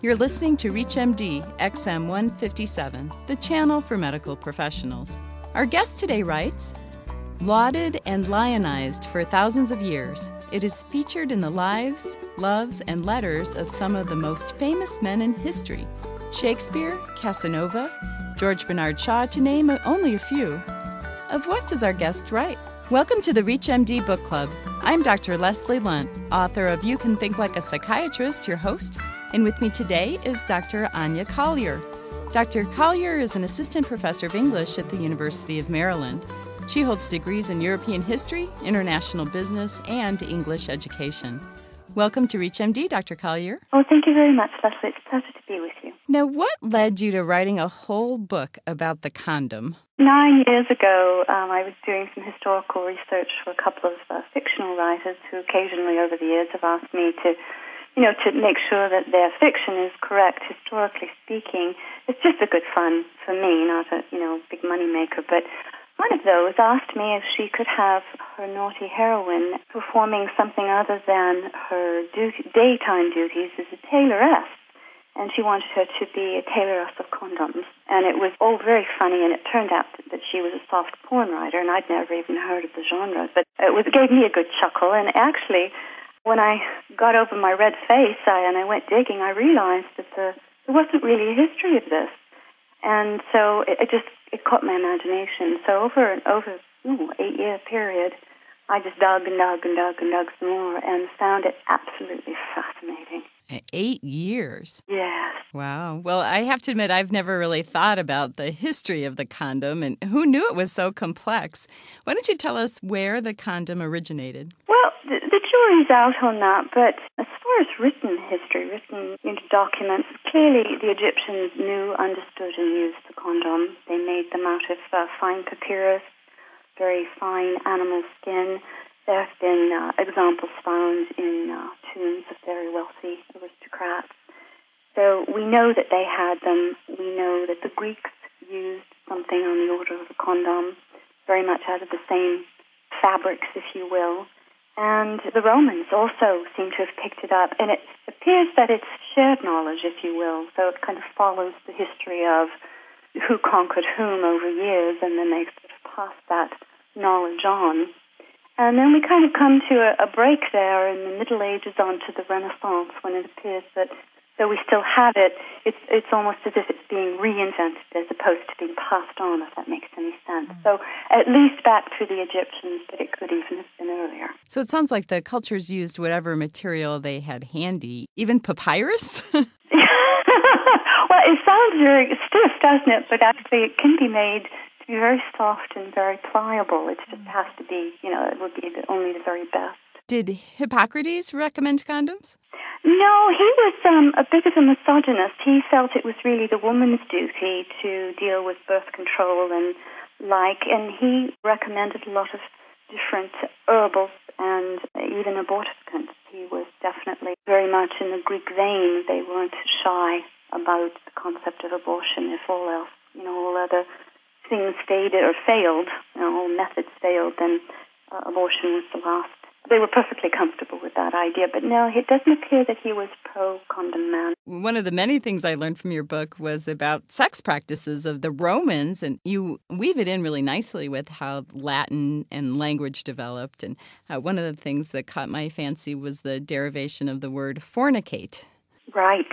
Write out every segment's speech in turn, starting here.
You're listening to ReachMD XM 157, the channel for medical professionals. Our guest today writes, lauded and lionized for thousands of years, it is featured in the lives, loves, and letters of some of the most famous men in history. Shakespeare, Casanova, George Bernard Shaw, to name only a few. Of what does our guest write? Welcome to the ReachMD Book Club. I'm Dr. Leslie Lunt, author of You Can Think Like a Psychiatrist, your host, and with me today is Dr. Aine Collier. Dr. Collier is an assistant professor of English at the University of Maryland. She holds degrees in European history, international business, and English education. Welcome to ReachMD, Dr. Collier. Oh, thank you very much, Leslie. It's a pleasure to be with you. Now, what led you to writing a whole book about the condom? 9 years ago, I was doing some historical research for a couple of fictional writers who occasionally over the years have asked me to make sure that their fiction is correct, historically speaking. It's just a good fun for me, not a, big money maker. But one of those asked me if she could have her naughty heroine performing something other than her daytime duties as a tailoress. And she wanted her to be a tailoress of condoms. And it was all very funny, and it turned out that she was a soft porn writer, and I'd never even heard of the genre. But it gave me a good chuckle. And actually, when I got over my red face and I went digging, I realized that there wasn't really a history of this. And so it caught my imagination. So over an 8-year period, I just dug and dug and dug and dug some more and found it absolutely fascinating. 8 years? Yes. Wow. Well, I have to admit, I've never really thought about the history of the condom, and who knew it was so complex? Why don't you tell us where the condom originated? Well, the jury's out on that, but as far as written history, written into documents, clearly the Egyptians knew, understood, and used the condom. They made them out of fine papyrus, very fine animal skin. There have been examples found in tombs of very wealthy aristocrats. So we know that they had them. We know that the Greeks used something on the order of a condom, very much out of the same fabrics, if you will. And the Romans also seem to have picked it up. And it appears that it's shared knowledge, if you will. So it kind of follows the history of who conquered whom over years, and then they sort of pass that knowledge on. And then we kind of come to a break there in the Middle Ages onto the Renaissance, when it appears that though we still have it, it's almost as if it's being reinvented as opposed to being passed on, if that makes any sense. So at least back to the Egyptians, but it could even have been earlier. So it sounds like the cultures used whatever material they had handy, even papyrus? Well, it sounds very stiff, doesn't it? But actually it can be made to be very soft and very pliable. It just has to be, it would be only the very best. Did Hippocrates recommend condoms? No, he was a bit of a misogynist. He felt it was really the woman's duty to deal with birth control and he recommended a lot of different herbals and even abortifacants. He was definitely very much in the Greek vein. They weren't shy about the concept of abortion, if all else, all other things failed, all methods failed, then abortion was the last. They were perfectly comfortable with that idea, but no, it doesn't appear that he was pro-condom man. One of the many things I learned from your book was about sex practices of the Romans, and you weave it in really nicely with how Latin and language developed. And one of the things that caught my fancy was the derivation of the word fornicate. Right.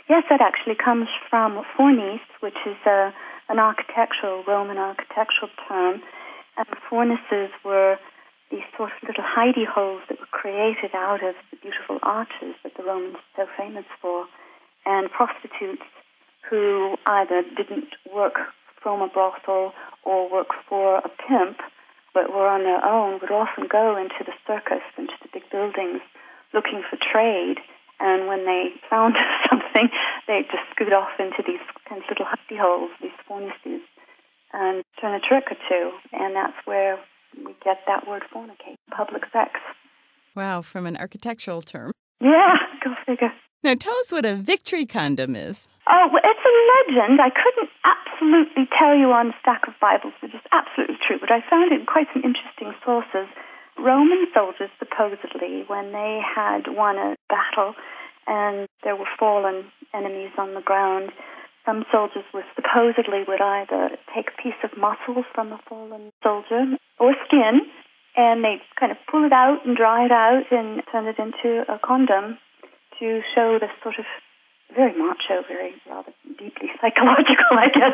Yes, that actually comes from fornis, which is an Roman architectural term, and fornices were these sort of little hidey holes that were created out of the beautiful arches that the Romans were so famous for. And prostitutes who either didn't work from a brothel or work for a pimp, but were on their own, would often go into the circus, into the big buildings, looking for trade. And when they found something, they'd just scoot off into these kind of little hidey holes, these fornices, and turn a trick or two. And that's where we get that word fornicate, public sex. Wow, from an architectural term. Yeah, go figure. Now tell us what a victory condom is. Oh, well, it's a legend. I couldn't absolutely tell you on a stack of Bibles, which is absolutely true, but I found it in quite some interesting sources. Roman soldiers, supposedly, when they had won a battle and there were fallen enemies on the ground. Some soldiers supposedly would either take a piece of muscle from a fallen soldier or skin, and they'd kind of pull it out and dry it out and turn it into a condom to show the sort of very macho, very rather deeply psychological, I guess,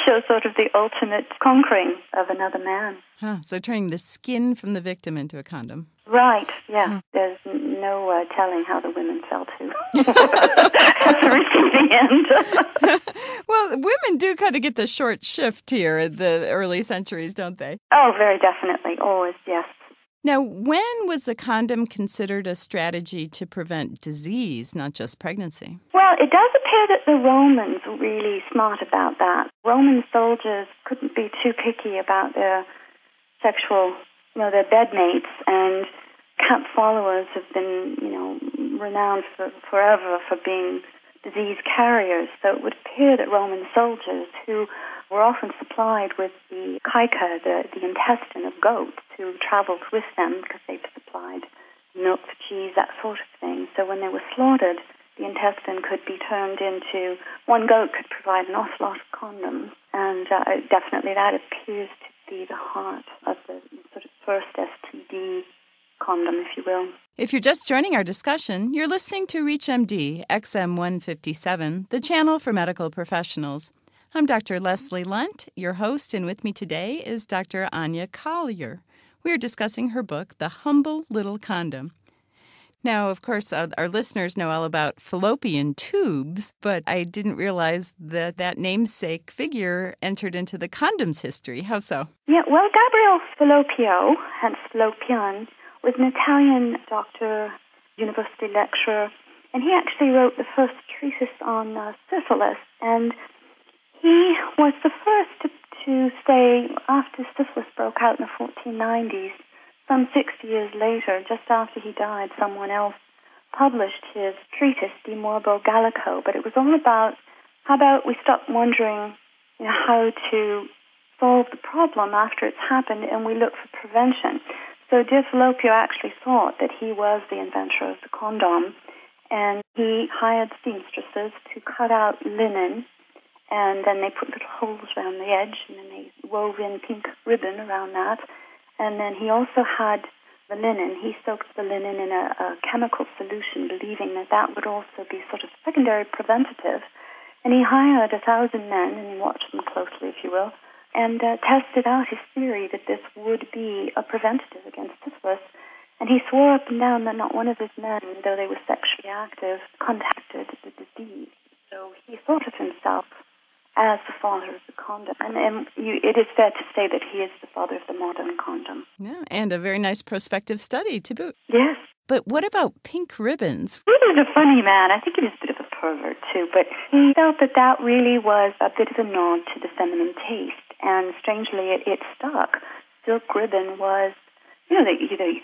show sort of the ultimate conquering of another man. So turning the skin from the victim into a condom. Right, yeah. There's no telling how the women felt too at the receiving end. Well, women do kind of get the short shift here in the early centuries, don't they? Oh, very definitely. Always, yes. Now, when was the condom considered a strategy to prevent disease, not just pregnancy? Well, it does appear that the Romans were really smart about that. Roman soldiers couldn't be too picky about their sexual, their bedmates, and camp followers have been, renowned forever for being disease carriers. So it would appear that Roman soldiers, who were often supplied with the caeca, the intestine of goats, who traveled with them because they supplied milk, cheese, that sort of thing. So when they were slaughtered, the intestine could be turned into, one goat could provide an awful lot of condoms. And definitely that appears to be the heart of the sort of first STD condom, if you will. If you're just joining our discussion, you're listening to ReachMD XM 157, the channel for medical professionals. I'm Dr. Leslie Lunt, your host, and with me today is Dr. Aine Collier. We are discussing her book, The Humble Little Condom. Now, of course, our listeners know all about fallopian tubes, but I didn't realize that namesake figure entered into the condom's history. How so? Yeah, well, Gabriele Falloppio, hence fallopian, was an Italian doctor, university lecturer, and he actually wrote the first treatise on syphilis. And he was the first to say, after syphilis broke out in the 1490s, some 60 years later, just after he died, someone else published his treatise, De Morbo Gallico. But it was all about how about we stop wondering how to solve the problem after it's happened and we look for prevention. So dear Falloppio actually thought that he was the inventor of the condom, and he hired seamstresses to cut out linen, and then they put little holes around the edge, and then they wove in pink ribbon around that. And then he also had the linen. He soaked the linen in a chemical solution, believing that would also be sort of secondary preventative. And he hired 1,000 men, and he watched them closely, if you will, and tested out his theory that this would be a preventative against syphilis. And he swore up and down that not one of his men, though they were sexually active, contacted the disease. So he thought of himself as the father of the condom. And it is fair to say that he is the father of the modern condom. Yeah, and a very nice prospective study to boot. Yes. But what about pink ribbons? He was a funny man. I think he was a bit of a pervert, too. But he felt that really was a bit of a nod to the feminine taste. And strangely, it stuck. Silk ribbon was, you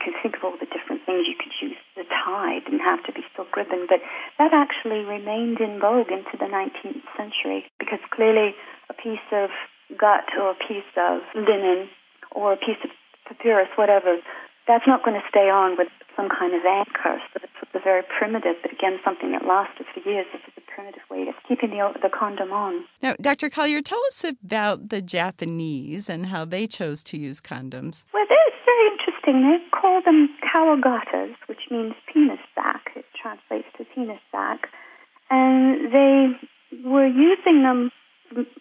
can think of all the different things you could use. The tie didn't have to be silk ribbon, but that actually remained in vogue into the 19th century because clearly a piece of gut or a piece of linen or a piece of papyrus, whatever, that's not going to stay on with some kind of anchor. So it's very primitive, but again, something that lasted for years. This is a primitive way of keeping the condom on. Now, Dr. Collier, tell us about the Japanese and how they chose to use condoms. Well, it's very interesting. They call them kawagatas, which means penis sac. It translates to penis sac. And they were using them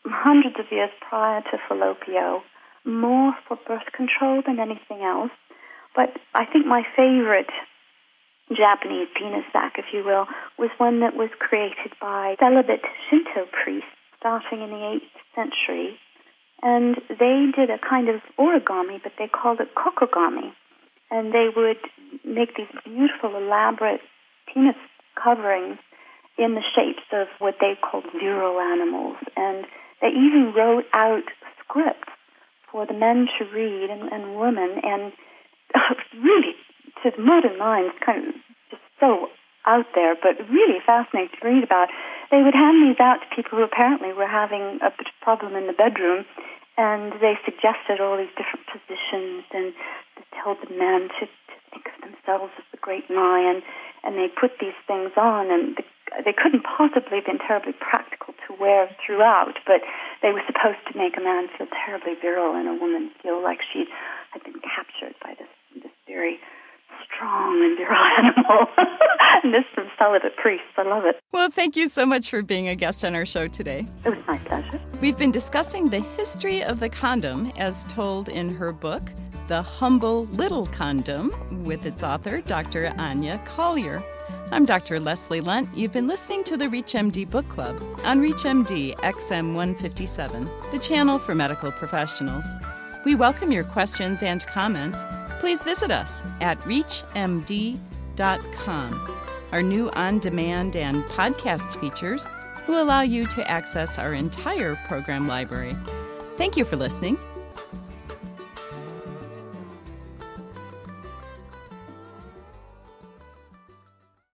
hundreds of years prior to Falloppio, more for birth control than anything else. But I think my favorite Japanese penis sac, if you will, was one that was created by celibate Shinto priests starting in the 8th century. And they did a kind of origami, but they called it kokogami. And they would make these beautiful, elaborate penis coverings in the shapes of what they called virile animals. And they even wrote out scripts for the men to read and women, and really, to the modern mind, kind of just so out there, but really fascinating to read about. They would hand these out to people who apparently were having a bit of problem in the bedroom, and they suggested all these different positions and told the men to think of themselves as the great lion. and they put these things on, and they couldn't possibly have been terribly practical to wear throughout, but they were supposed to make a man feel terribly virile and a woman feel like she had been captured by this very strong and virile animal. And this from celibate priests. I love it. Well, thank you so much for being a guest on our show today. It was my pleasure. We've been discussing the history of the condom as told in her book, The Humble Little Condom, with its author, Dr. Aine Collier. I'm Dr. Leslie Lunt. You've been listening to the ReachMD Book Club on ReachMD XM 157, the channel for medical professionals. We welcome your questions and comments. Please visit us at reachmd.com. Our new on-demand and podcast features will allow you to access our entire program library. Thank you for listening.